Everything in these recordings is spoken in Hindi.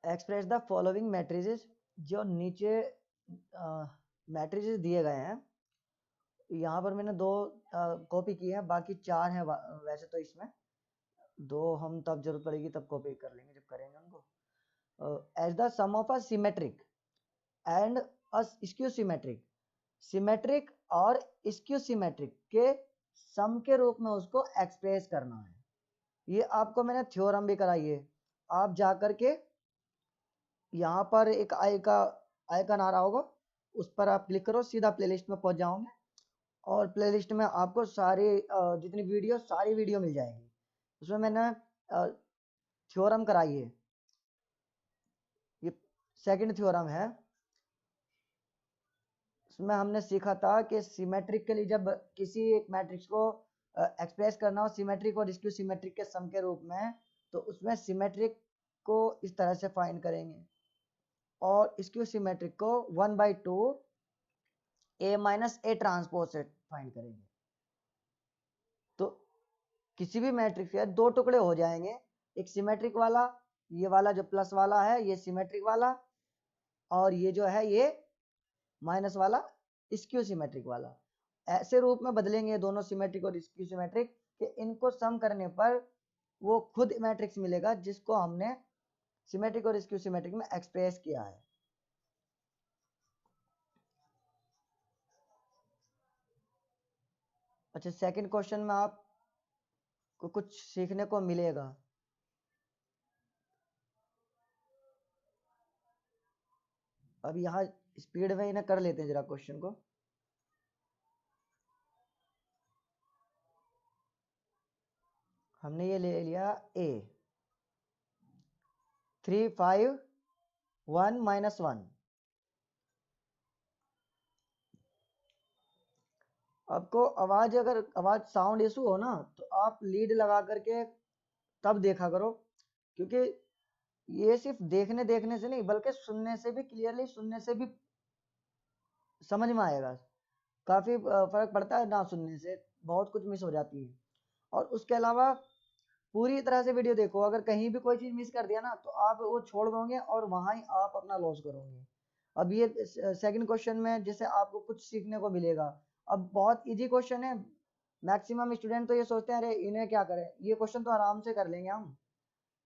एक्सप्रेस द फॉलोइंग मैट्रिसेस, जो नीचे मैट्रिसेस दिए गए हैं, यहाँ पर मैंने 2 कॉपी की है, बाकी 4 हैं वैसे तो इसमें 2 हम तब जरूरत पड़ेगी तब कॉपी कर लेंगे जब करेंगे उनको। As the sum of a symmetric and a skew symmetric, symmetric और स्क्यू सिमेट्रिक के सम के रूप में उसको एक्सप्रेस करना है। ये आपको मैंने थ्योरम भी कराई है। आप जाकर के यहाँ पर एक आइकन आ रहा होगा, उस पर आप क्लिक करो, सीधा प्लेलिस्ट में पहुंच जाओगे और प्लेलिस्ट में आपको सारी जितनी वीडियो सारी वीडियो मिल जाएंगी। उसमें मैंने थ्योरम कराई है। ये सेकंड थ्योरम है। उसमें हमने सीखा था कि सिमेट्रिक के लिए जब किसी एक मैट्रिक्स को एक्सप्रेस करना हो सिमेट्रिक और स्क्यू सिमेट्रिक के सम के रूप में, तो उसमें सिमेट्रिक को इस तरह से फाइंड करेंगे और स्क्यू सिमेट्रिक को 1/2 A माइनस A ट्रांसपोज से फाइंड करेंगे। तो किसी भी मैट्रिक्स के 2 टुकड़े हो जाएंगे, एक सिमेट्रिक वाला, ये वाला जो प्लस वाला है ये सिमेट्रिक वाला, और ये जो है ये माइनस वाला स्क्यू सिमेट्रिक वाला। ऐसे रूप में बदलेंगे दोनों सिमेट्रिक और स्क्यू सिमेट्रिक कि इनको सम करने पर वो खुद मैट्रिक्स मिलेगा जिसको हमने सिमेट्रिक और स्क्यू सिमेट्रिक में एक्सप्रेस किया है। अच्छा, सेकंड क्वेश्चन में आपको कुछ सीखने को मिलेगा। अब यहाँ स्पीड में इन्हें कर लेते हैं जरा क्वेश्चन को। हमने ये ले लिया A 3 5 1 -1। आपको अगर आवाज साउंड इशू हो ना तो आप लीड लगा करके तब देखा करो, क्योंकि ये सिर्फ देखने से नहीं बल्कि सुनने से भी, क्लियरली सुनने से भी समझ में आएगा। काफी फर्क पड़ता है ना सुनने से, बहुत कुछ मिस हो जाती है। और उसके अलावा पूरी तरह से वीडियो देखो, अगर कहीं भी कोई चीज मिस कर दिया ना तो आप वो छोड़ दोगे और वहां ही आप अपना लॉस करोगे। अब ये सेकंड क्वेश्चन में जैसे आपको कुछ सीखने को मिलेगा। अब बहुत इजी क्वेश्चन है, मैक्सिमम स्टूडेंट तो ये सोचते हैं अरे इन्हें क्या करें, ये क्वेश्चन तो आराम से कर लेंगे हम,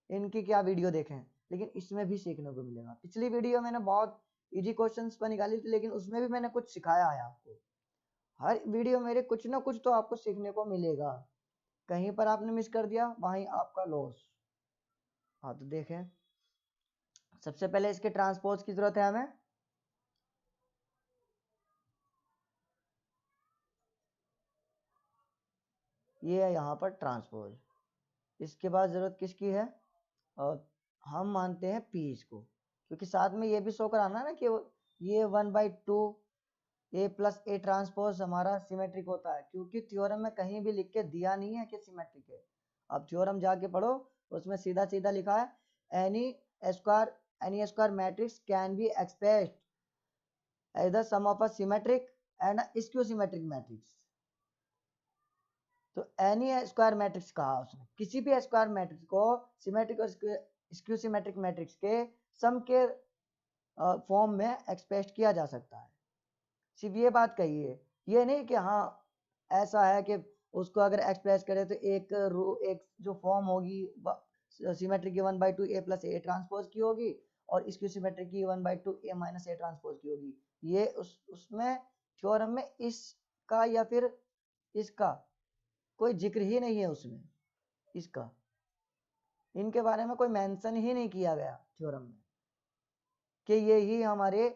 इनकी क्या वीडियो देखें। लेकिन इसमें भी सीखने को मिलेगा। पिछली वीडियो मैंने बहुत इजी क्वेश्चंस पर निकाली थी, लेकिन उसमें भी मैंने कुछ सिखाया है आपको। हर वीडियो मेरे कुछ ना कुछ तो आपको सीखने को मिलेगा। कहीं पर आपने मिस कर दिया वहीं आपका लॉस। हाँ तो देखें, सबसे पहले इसके ट्रांसपोज की जरूरत है हमें। ये है यहाँ पर ट्रांसपोज। इसके बाद जरूरत किसकी है, और हम मानते हैं P इसको, क्योंकि साथ में ये भी शो कराना ना कि ये 1/2 A प्लस A ट्रांसपोज हमारा सिमेट्रिक होता है, क्योंकि थ्योरम में कहीं भी लिख के दिया नहीं है कि सिमेट्रिक है। अब थ्योरम जाके पढ़ो, उसमें सीधा सीधा लिखा है any square matrix can be expressed as the sum of a symmetric and skew symmetric matrix. तो एनी स्क्वायर मैट्रिक्स कहा उसने, किसी भी स्क्वायर मैट्रिक्स को सिमेट्रिक और स्क्यू सिमेट्रिक मैट्रिक्स के सम के फॉर्म में एक्सप्रेस किया जा सकता है। सिर्फ ये बात कही है, ये नहीं कि हाँ ऐसा है कि उसको अगर एक्सप्रेस करें तो एक जो फॉर्म होगी सिमेट्रिक की 1/2 A प्लस A ट्रांसपोज की होगी और इसकी सिमेट्रिक की 1/2 A माइनस A ट्रांसपोज की होगी। ये उसमें थ्योरम में इसका या फिर इसका कोई जिक्र ही नहीं है उसमें, इसका इनके बारे में कोई मेंशन ही नहीं किया गया थ्योरम में कि ये ही हमारे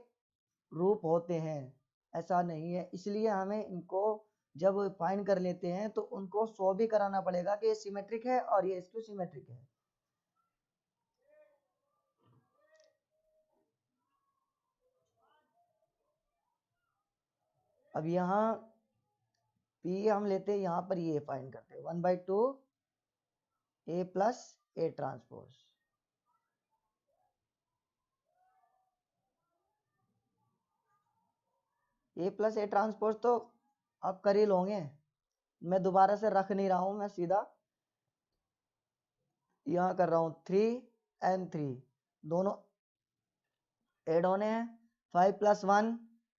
रूप होते हैं। ऐसा नहीं है, इसलिए हमें इनको जब फाइंड कर लेते हैं तो उनको शो भी कराना पड़ेगा कि ये सिमेट्रिक है और ये स्क्यू सिमेट्रिक है। अब यहाँ P हम लेते हैं, यहाँ पर ये फाइंड करते हैं 1/2 A plus A transpose. A plus A transpose तो आप कर ही लोगे, मैं दोबारा से रख नहीं रहा हूं, मैं सीधा यहाँ कर रहा हूँ 3 and 3 दोनों ऐड होने हैं। 5 + 1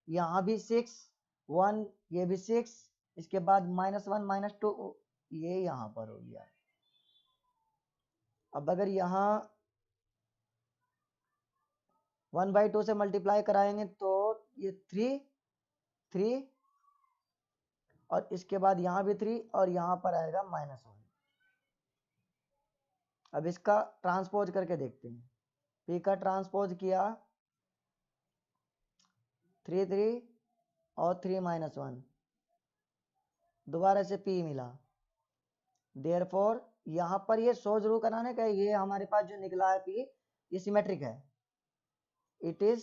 यहाँ भी 6, 1 ये भी 6, इसके बाद -1 -2 ये यहाँ पर हो गया। अब अगर यहाँ 1/2 से मल्टीप्लाई कराएंगे तो ये 3 3 और इसके बाद यहाँ भी 3 और यहाँ पर आएगा -1। अब इसका ट्रांसपोज करके देखते हैं। p का ट्रांसपोज किया 3 3 और 3 -1, दोबारा से p मिला। देयरफॉर यहाँ पर ये शो जरूर कराने का, ये हमारे पास जो निकला है p ये सिमेट्रिक है। It is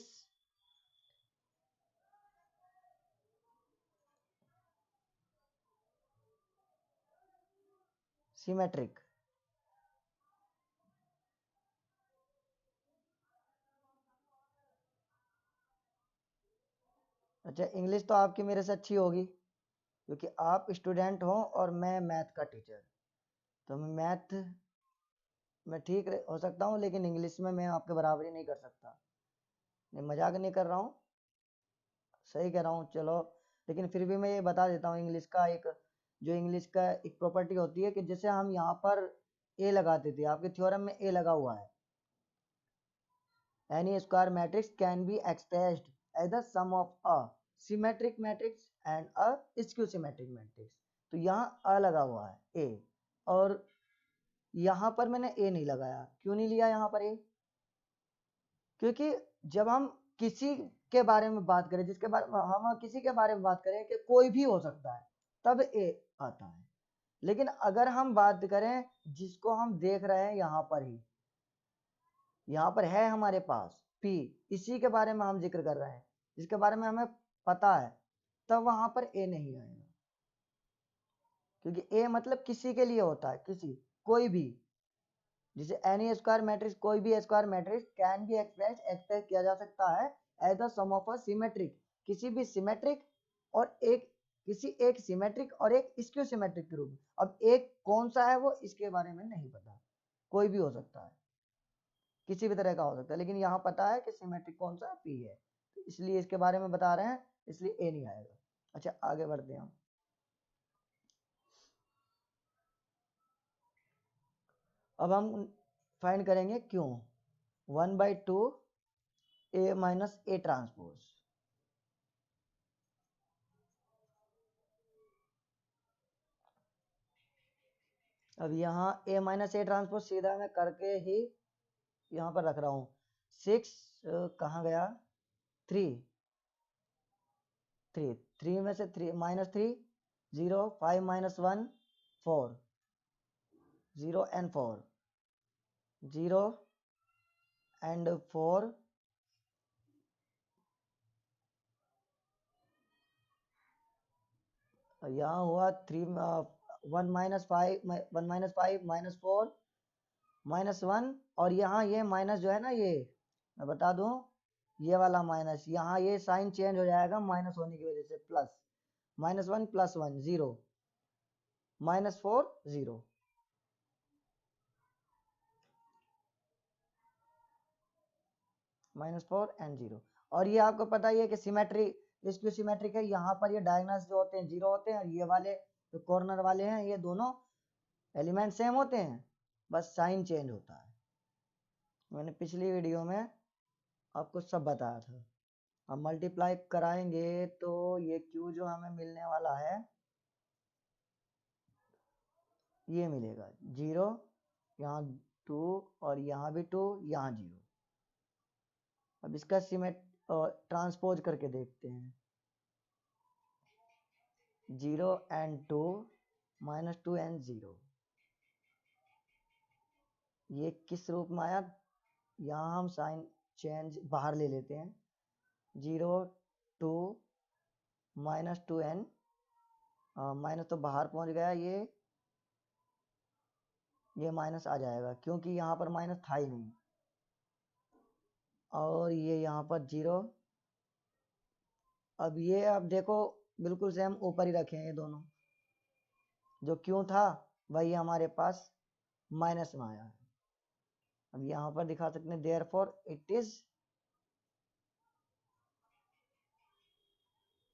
symmetric. अच्छा, इंग्लिश तो आपकी मेरे से अच्छी होगी क्योंकि आप स्टूडेंट हो और मैं मैथ का टीचर, तो मैं मैथ में ठीक हो सकता हूँ, लेकिन इंग्लिश में मैं आपके बराबरी नहीं कर सकता। नहीं, मजाक नहीं कर रहा हूँ, सही कह रहा हूँ। चलो, लेकिन फिर भी मैं ये बता देता हूँ, इंग्लिश का एक प्रॉपर्टी होती है कि जैसे हम यहाँ पर ए लगाते थे, आपके थ्योरम में ए लगा हुआ है। Any square matrix can be expressed as the sum of a symmetric matrix and a skew symmetric matrix। तो यहाँ a लगा हुआ है a, और यहाँ पर मैंने a नहीं लगाया। क्यों नहीं लिया यहाँ पर a? क्योंकि जब हम किसी के बारे में बात करें, हम किसी के बारे में बात करें कि कोई भी हो सकता है, तब a आता है। लेकिन अगर हम बात करें जिसको हम देख रहे हैं यहाँ पर ही, यहाँ पर है हमारे पास P, इसी के बारे में हम जिक्र कर रहे हैं, जिसके बारे में हमें पता है, तब वहां पर A नहीं आएगा। क्योंकि A मतलब किसी के लिए होता है, किसी कोई भी, जिसे एनी स्क्वायर मैट्रिक्स, कोई भी square matrix can be express किया जा सकता है as the sum of a symmetric, किसी भी सिमेट्रिक और किसी एक सिमेट्रिक और एक स्क्यू सिमेट्रिक के रूप में। अब एक कौन सा है वो इसके बारे में नहीं पता, कोई भी हो सकता है, किसी भी तरह का हो सकता है, लेकिन यहाँ पता है कि सिमेट्रिक कौन सा P है, तो इसलिए इसके बारे में बता रहे हैं, इसलिए A नहीं आएगा। अच्छा, आगे बढ़ते हैं हम। अब हम फाइंड करेंगे क्यों 1/2 A माइनस A ट्रांसपोज। अब यहाँ A माइनस A ट्रांसपोज सीधा मैं करके ही यहाँ पर रख रहा हूँ। 6 कहाँ गया, 3 3 3 में से 3 -3 0, 5 -1 4, 0 and 4, 0 and 4, यहाँ हुआ 3 1 -5 -4 -1, और यहाँ ये माइनस जो है ना, ये मैं बता दूं, ये वाला माइनस, यहाँ ये साइन चेंज हो जाएगा माइनस होने की वजह से, प्लस -1 + 1 0, -4 0, -4 and 0। और ये आपको पता ही है कि सिमेट्री, इसकी सिमेट्रिक है, यहाँ पर ये डायगोनल्स जो होते हैं 0 होते हैं, और ये वाले जो कॉर्नर वाले हैं ये दोनों एलिमेंट सेम होते हैं, बस साइन चेंज होता है। मैंने पिछली वीडियो में आपको सब बताया था। अब मल्टीप्लाई कराएंगे तो ये Q जो हमें मिलने वाला है ये मिलेगा 0, यहाँ 2 और यहाँ भी 2, यहाँ 0। अब इसका सिमेट ट्रांसपोज करके देखते हैं। 0 and 2 -2 and 0, ये किस रूप में आया, यहाँ हम साइन चेंज बाहर ले लेते हैं। 0 2 -2 n, माइनस तो बाहर पहुंच गया, ये माइनस आ जाएगा क्योंकि यहाँ पर माइनस था ही नहीं, और ये यहाँ पर 0। अब ये आप देखो बिल्कुल सेम ऊपर ही रखे हैं ये दोनों, जो क्यों था वही हमारे पास माइनस में आया है। अब यहाँ पर दिखा सकते हैं therefore it is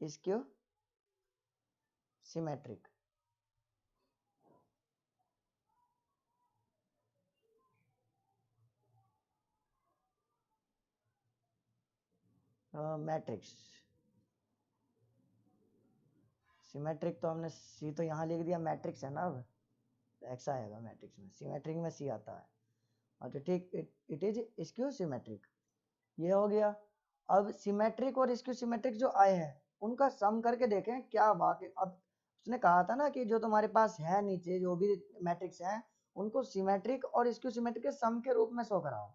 skew symmetric. Matrix symmetric तो हमने सी तो यहाँ लिख दिया, मैट्रिक्स है ना, अब एक्स आएगा मैट्रिक्स में, सिमेट्रिक में सी आता है। अच्छा ठीक, इट इज स्क्यू सिमेट्रिक, ये हो गया। अब सिमेट्रिक और स्क्यू सिमेट्रिक जो आए हैं उनका सम करके देखें क्या वाकई। अब उसने कहा था ना कि जो तुम्हारे पास है नीचे जो भी मैट्रिक्स हैं उनको सिमेट्रिक और स्क्यू सिमेट्रिक के सम के रूप में शो कराओ।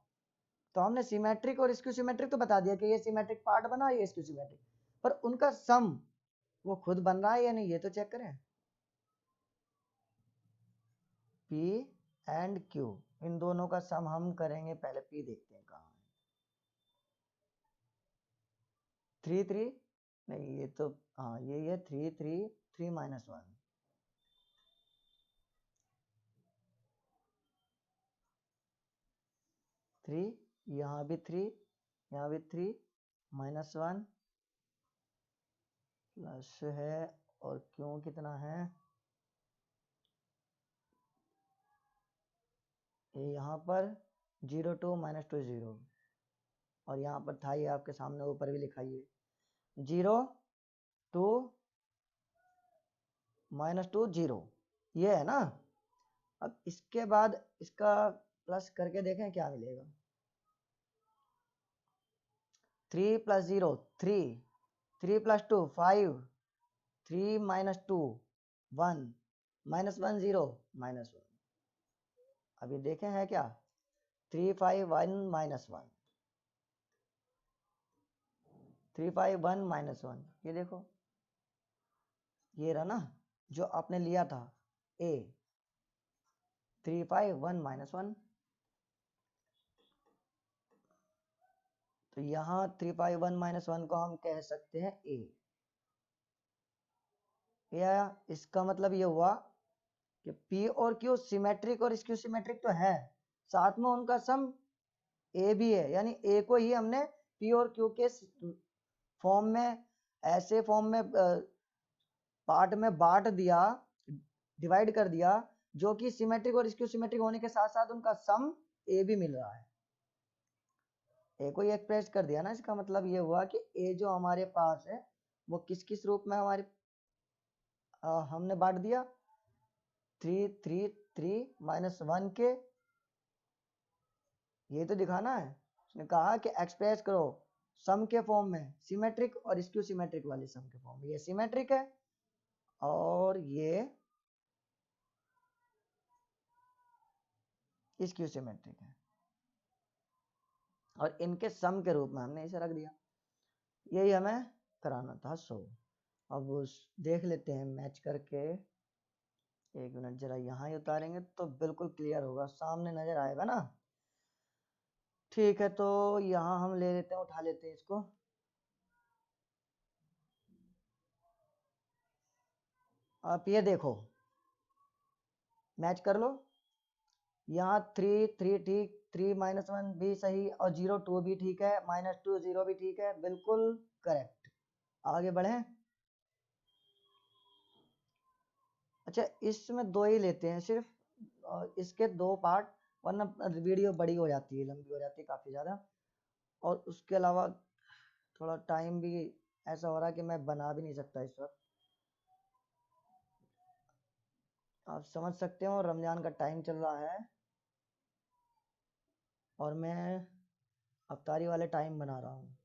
तो हमने सिमेट्रिक और स्क्यू सिमेट्रिक तो बता दिया कि ये सिमेट्रिक पार्ट बना, ये स्क्यू सिमेट्रिक, पर उनका सम वो खुद बन रहा है या नहीं ये तो चेक करें। P एंड Q, इन दोनों का सम हम करेंगे, पहले P देखते हैं कहाँ है। 3 3 नहीं, ये तो हाँ ये 3 3 3 माइनस 1, 3, यहाँ भी 3, यहाँ भी 3, माइनस 1 प्लस है, और क्यों कितना है, ये यहाँ पर 0 2 माइनस 2 0, और यहाँ पर था ये आपके सामने ऊपर भी लिखा है 0 2 माइनस 2 0, ये है ना। अब इसके बाद इसका प्लस करके देखें क्या मिलेगा। 3 plus 0 3, 3 plus 2 5, 3 minus 2 1, minus 1 0 minus 1। अभी देखें है क्या, 3 5 1 माइनस 1, 3 5 1 माइनस 1, ये देखो ये रहा ना जो आपने लिया था A, 3 5 1 माइनस 1। तो यहाँ 3 5 1 माइनस 1 को हम कह सकते हैं A। ये आया, इसका मतलब ये हुआ कि P और Q सिमेट्रिक और स्क्यू सिमेट्रिक तो है, साथ में उनका सम A भी है, यानी A को ही हमने P और Q के फॉर्म में, ऐसे फॉर्म में पार्ट में बांट दिया, डिवाइड कर दिया, जो कि सिमेट्रिक और स्क्यू सिमेट्रिक होने के साथ साथ उनका सम A भी मिल रहा है। ए को ही एक्सप्रेस कर दिया ना, इसका मतलब ये हुआ कि ए जो हमारे पास है वो किस किस रूप में हमारे हमने बांट दिया 3 3 3 माइनस 1 के, ये तो दिखाना है। उसने कहा कि एक्सप्रेस करो सम के फॉर्म में, सिमेट्रिक और स्क्यू सिमेट्रिक वाले सम के फॉर्म में। ये सिमेट्रिक है और ये स्क्यू सिमेट्रिक है, और इनके सम के रूप में हमने इसे रख दिया। यही हमें कराना था। सो अब देख लेते हैं मैच करके, एक मिनट जरा यहाँ ही उतारेंगे तो बिल्कुल क्लियर होगा, सामने नजर आएगा ना। ठीक है, तो यहाँ हम ले लेते हैं, उठा लेते हैं इसको। आप ये देखो मैच कर लो, यहाँ 3 3 ठीक, 3 माइनस 1 भी सही, और 0 2 भी ठीक है, माइनस 2 0 भी ठीक है, बिल्कुल करेक्ट। आगे बढ़े। अच्छा इसमें दो ही लेते हैं सिर्फ, और इसके दो पार्ट, वरना वीडियो बड़ी हो जाती है, लंबी हो जाती है काफ़ी ज़्यादा, और उसके अलावा थोड़ा टाइम भी ऐसा हो रहा है कि मैं बना भी नहीं सकता इस वक्त। आप समझ सकते हो रमज़ान का टाइम चल रहा है और मैं अफ्तारी वाले टाइम बना रहा हूँ।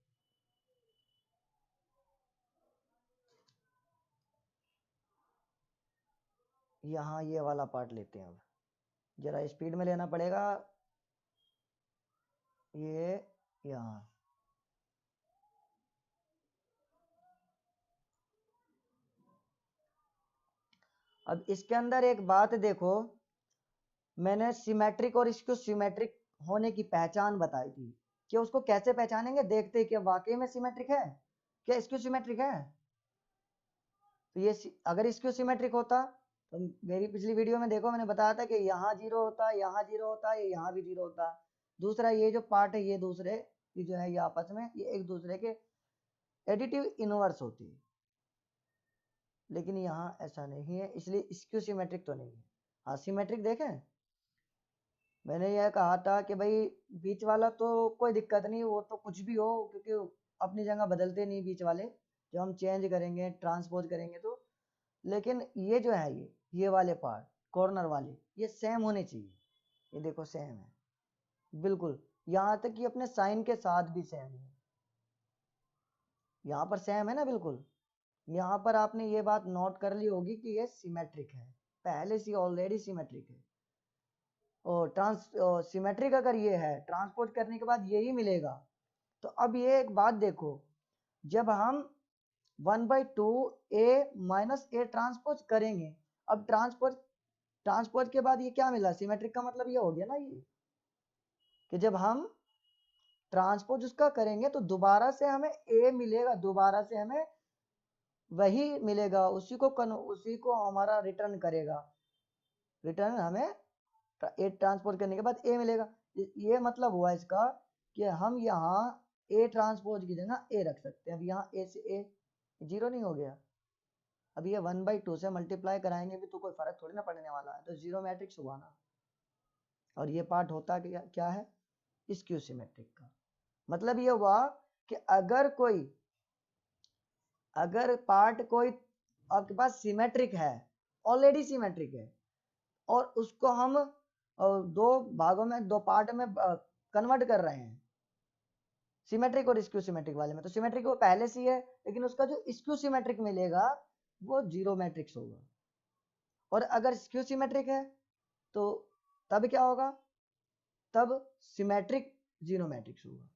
यहाँ ये वाला पार्ट लेते हैं, अब जरा स्पीड में लेना पड़ेगा। ये यहाँ अब इसके अंदर एक बात देखो, मैंने सिमेट्रिक और इसको सिमेट्रिक होने की पहचान बताई थी कि उसको कैसे पहचानेंगे, देखते कि वाकई में सिमेट्रिक है क्या इसको सिमेट्रिक है। तो ये अगर इसको सिमेट्रिक होता तो मेरी पिछली वीडियो में देखो मैंने बताया था कि यहाँ जीरो होता, यहाँ जीरो होता, ये यहाँ भी जीरो होता। दूसरा ये जो पार्ट है ये दूसरे ये जो है ये आपस में ये एक दूसरे के एडिटिव इनवर्स होती है। लेकिन यहाँ ऐसा नहीं है, इसलिए इसक्यू सिमेट्रिक तो नहीं है। हाँ सिमेट्रिक देखें, मैंने यह कहा था कि भाई बीच वाला तो कोई दिक्कत नहीं, वो तो कुछ भी हो, क्योंकि अपनी जगह बदलते नहीं बीच वाले, जो हम चेंज करेंगे ट्रांसपोज करेंगे तो। लेकिन ये जो है ये वाले पार्ट कॉर्नर वाले ये सेम होने चाहिए। ये देखो सेम है बिल्कुल, यहाँ तक कि अपने साइन के साथ भी सेम है, यहाँ पर सेम है ना बिल्कुल। यहाँ पर आपने ये बात नोट कर ली होगी कि ये सिमेट्रिक है, पहले से ऑलरेडी सिमेट्रिक है। और सिमेट्रिक अगर ये है, ट्रांसपोज करने के बाद यही मिलेगा। तो अब ये एक बात देखो, जब हम 1/2 a माइनस ए ट्रांसपोज करेंगे, अब ट्रांसपोज के बाद ये क्या मिला, सिमेट्रिक का मतलब ये हो गया ना ये, कि जब हम ट्रांसपोज उसका करेंगे तो दोबारा से हमें ए मिलेगा, दोबारा से हमें वही मिलेगा, उसी को हमारा रिटर्न करेगा, रिटर्न हमें ए ट्रांसपोज करने के बाद ए मिलेगा। ये मतलब हुआ इसका कि हम यहाँ ए ट्रांसपोज की जगह ए रख सकते हैं। अब यहाँ ए से ए जीरो नहीं हो गया, अब ये 1/2 से मल्टीप्लाई कराएंगे भी तो कोई फर्क थोड़ी ना पड़ने वाला है, तो जीरो मैट्रिक्स हुआ ना। और ये पार्ट होता क्या है, स्क्यू सिमेट्रिक का। मतलब ये हुआ कि अगर पार्ट कोई आपके पास सिमेट्रिक है, ऑलरेडी सिमेट्रिक है, और उसको हम दो भागों में, दो पार्ट में कन्वर्ट कर रहे हैं, सिमेट्रिक और स्क्यू सिमेट्रिक वाले में, तो सिमेट्रिक वो पहले से है, लेकिन उसका जो स्क्यू सिमेट्रिक मिलेगा वो जीरो मैट्रिक्स होगा। और अगर स्क्यू सिमेट्रिक है तो तब क्या होगा, तब सिमेट्रिक जीरो मैट्रिक्स होगा।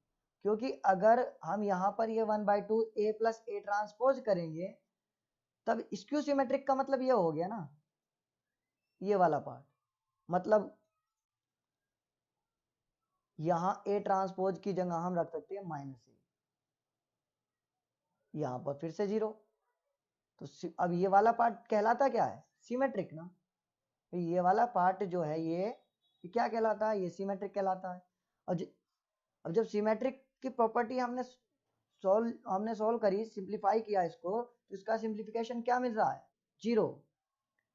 क्योंकि अगर हम यहाँ पर ये 1/2 a प्लस ए ट्रांसपोज करेंगे, तब स्क्यू सिमेट्रिक का मतलब ये हो गया ना, ये वाला पार्ट, मतलब यहाँ ए ट्रांसपोज की जगह हम रख सकते हैं माइनस ए, यहाँ पर फिर से जीरो। तो अब ये वाला पार्ट कहलाता क्या है, सिमेट्रिक ना। तो ये वाला पार्ट जो है ये क्या कहलाता है, ये सिमेट्रिक कहलाता है। अब जब सिमेट्रिक की प्रॉपर्टी हमने सॉल्व करी, सिंप्लीफाई किया इसको, तो इसका सिंप्लीफिकेशन क्या मिल रहा है, जीरो,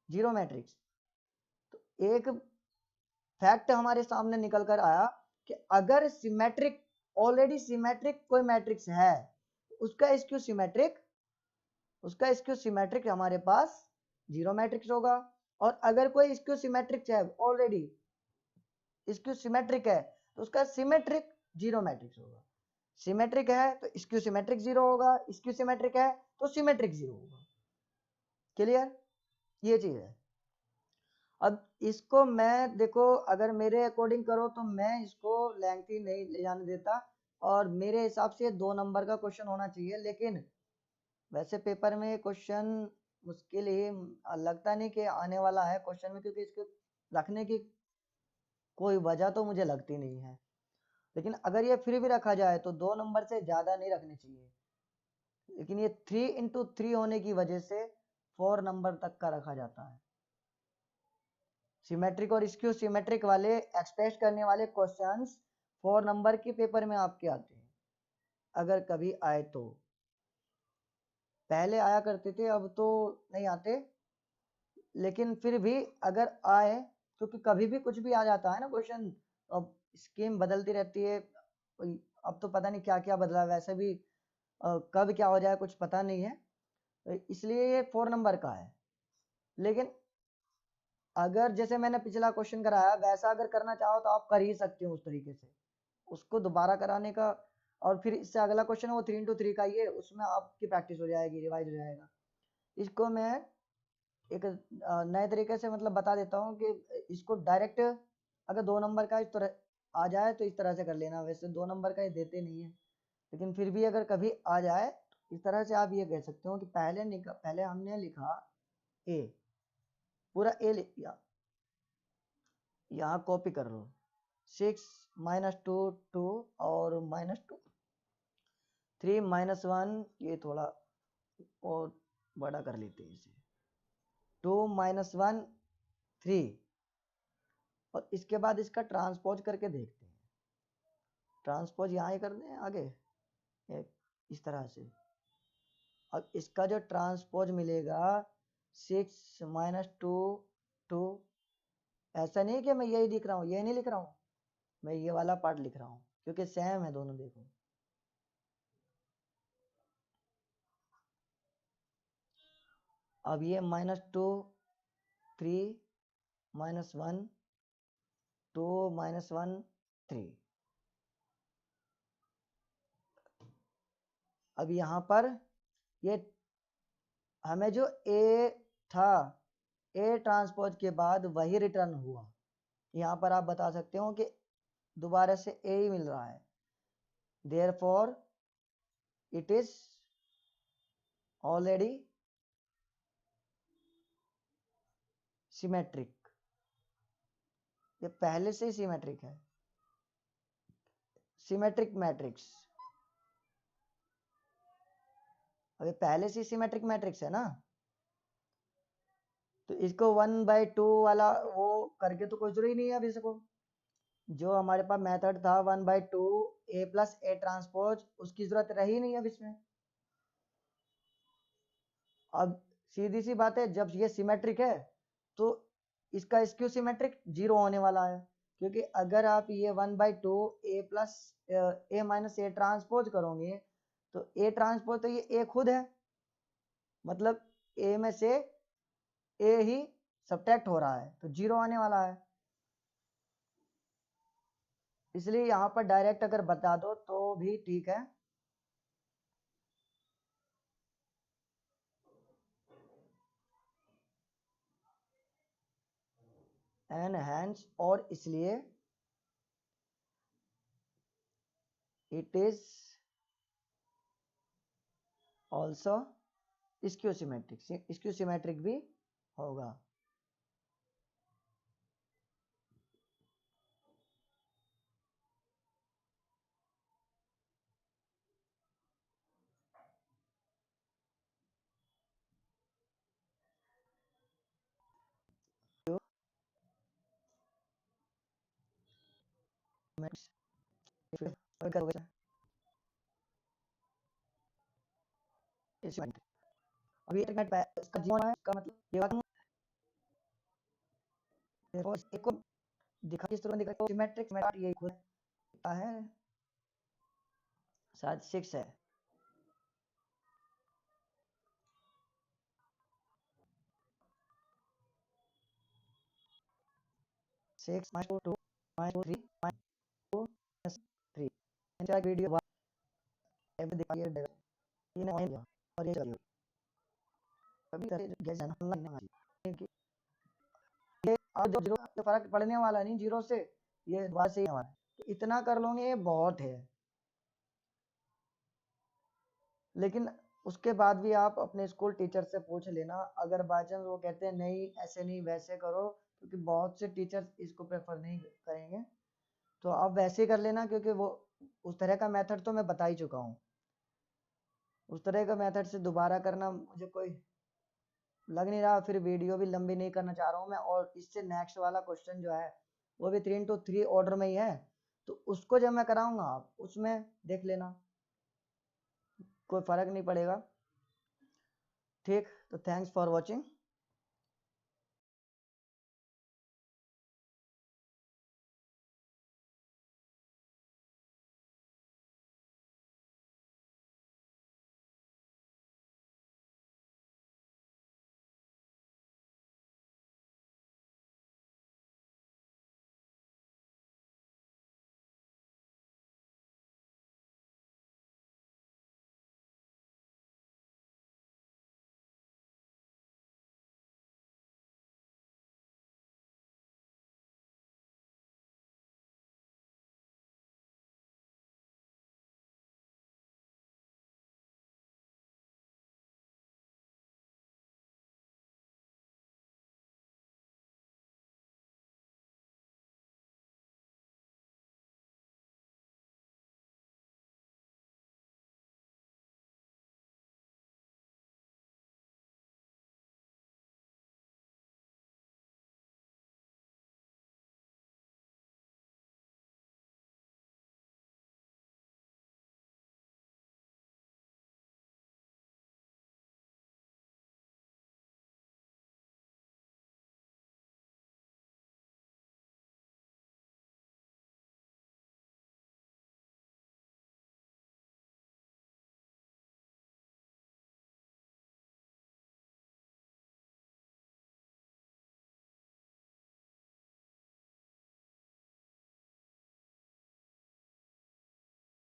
जीरो मैट्रिक्स। तो एक फैक्ट हमारे सामने निकल कर आया कि अगर सिमेट्रिक, ऑलरेडी सिमेट्रिक कोई मैट्रिक्स है, उसका स्क्यू सिमेट्रिक हमारे पास जीरो मैट्रिक्स होगा। और अगर कोई स्क्यू सिमेट्रिक है, ऑलरेडी स्क्यू सिमेट्रिक है, तो उसका सिमेट्रिक जीरो मैट्रिक्स होगा। सिमेट्रिक है तो स्क्यू सिमेट्रिक जीरो होगा, स्क्यू सिमेट्रिक है तो सिमेट्रिक जीरो होगा। क्लियर, ये चीज है। अब इसको मैं देखो, अगर मेरे अकॉर्डिंग करो तो मैं इसको लेंथी नहीं ले जाने देता, और मेरे हिसाब से 2 नंबर का क्वेश्चन होना चाहिए। लेकिन वैसे पेपर में क्वेश्चन मुश्किल ही लगता नहीं कि आने वाला है क्वेश्चन में, क्योंकि इसके रखने की कोई वजह तो मुझे लगती नहीं है। लेकिन अगर ये फिर भी रखा जाए तो 2 नंबर से ज्यादा नहीं रखने चाहिए, लेकिन ये 3x3 होने की वजह से 4 नंबर तक का रखा जाता है। सिमेट्रिक और स्क्यू सिमेट्रिक वाले एक्सप्रेस करने वाले क्वेश्चंस 4 नंबर के पेपर में आपके आते हैं, अगर कभी आए तो। पहले आया करते थे, अब तो नहीं आते, लेकिन फिर भी अगर आए, क्योंकि कभी भी कुछ भी आ जाता है ना क्वेश्चन, अब स्कीम बदलती रहती है, अब तो पता नहीं क्या क्या बदला, वैसे भी कब क्या हो जाए कुछ पता नहीं है, तो इसलिए ये 4 नंबर का है। लेकिन अगर जैसे मैंने पिछला क्वेश्चन कराया वैसा अगर करना चाहो तो आप कर ही सकते हो उस तरीके से, उसको दोबारा कराने का, और फिर इससे अगला क्वेश्चन वो 3x3 का ही है, उसमें आपकी प्रैक्टिस हो जाएगी, रिवाइज हो जाएगा। इसको मैं एक नए तरीके से मतलब बता देता हूँ कि इसको डायरेक्ट अगर 2 नंबर का इस तरह आ जाए तो इस तरह से कर लेना। वैसे 2 नंबर का ये देते नहीं है, लेकिन फिर भी अगर कभी आ जाए इस तरह से आप ये कह सकते हो कि पहले हमने लिखा ए, पूरा ए लिख दिया, यहाँ कॉपी कर लो 6 -2 2 और -2 3 -1, ये थोड़ा और बड़ा कर लेते हैं इसे, 2 -1 3, और इसके बाद इसका ट्रांसपोज करके देखते हैं। ट्रांसपोज यहाँ ही कर दें आगे, एक इस तरह से, अब इसका जो ट्रांसपोज मिलेगा 6 माइनस 2 2, ऐसा नहीं कि मैं यही लिख रहा हूँ, ये नहीं लिख रहा हूँ, मैं ये वाला पार्ट लिख रहा हूँ क्योंकि सेम है दोनों। देखो अब ये -2 3 -1 2 -1 3। अब यहाँ पर ये हमें जो ए था, ए ट्रांसपोज के बाद वही रिटर्न हुआ। यहाँ पर आप बता सकते हो कि दोबारा से ए ही मिल रहा है, therefore it is already symmetric. ये पहले से ही सिमेट्रिक है, सिमेट्रिक मैट्रिक्स। अभी पहले से सिमेट्रिक मैट्रिक्स है ना, तो इसको 1/2 वाला वो करके तो कोई जरूरी नहीं है। अब इसको जो हमारे पास मेथड था 1/2 ए प्लस ए ट्रांसपोज, उसकी जरूरत रही नहीं अब इसमें। अब सीधी सी बात है, जब ये सिमेट्रिक है तो इसका स्क्यू सिमेट्रिक 0 होने वाला है, क्योंकि अगर आप ये 1/2 A plus A minus A transpose करोगे तो ए ट्रांसपोज तो ये ए खुद है, मतलब ए में से ए ही सब्ट्रैक्ट हो रहा है तो 0 आने वाला है। इसलिए यहाँ पर डायरेक्ट अगर बता दो तो भी ठीक है। एंड हैंस और इसलिए it is also skew symmetric, skew symmetric भी होगा। अभी एक मिनट इसका जीवन है, इसका मतलब ये बात देखो, इसको दिखा किस तरह दिखा, सिमेट्रिक मैट्रिक्स ये खुद है, शायद 6 है। Six minus 2 minus 3 minus 2 minus 3 इनका वीडियो ऐसे दिखाइए देगा, ये ना होगा और ये चलिए कभी गैस जाना ऑनलाइन नहीं है ये, और जो जीरो से फर्क पड़ने वाला नहीं, जीरो से ये बात से ही हमारा, तो इतना कर लोगे ये बहुत है। लेकिन उसके बाद भी आप अपने स्कूल टीचर से पूछ लेना, अगर बाई चांस वो कहते हैं नहीं ऐसे नहीं वैसे करो, क्योंकि बहुत से टीचर्स इसको प्रेफर नहीं करेंगे, तो आप वैसे ही कर लेना, क्योंकि वो उस तरह का मेथड तो मैं बता ही चुका हूँ। उस तरह का मेथड से दोबारा करना मुझे कोई लग नहीं रहा, फिर वीडियो भी लंबी नहीं करना चाह रहा हूँ मैं। और इससे नेक्स्ट वाला क्वेश्चन जो है वो भी 3 into 3 ऑर्डर में ही है, तो उसको जब मैं कराऊंगा आप उसमें देख लेना, कोई फर्क नहीं पड़ेगा। ठीक, तो थैंक्स फॉर वॉचिंग।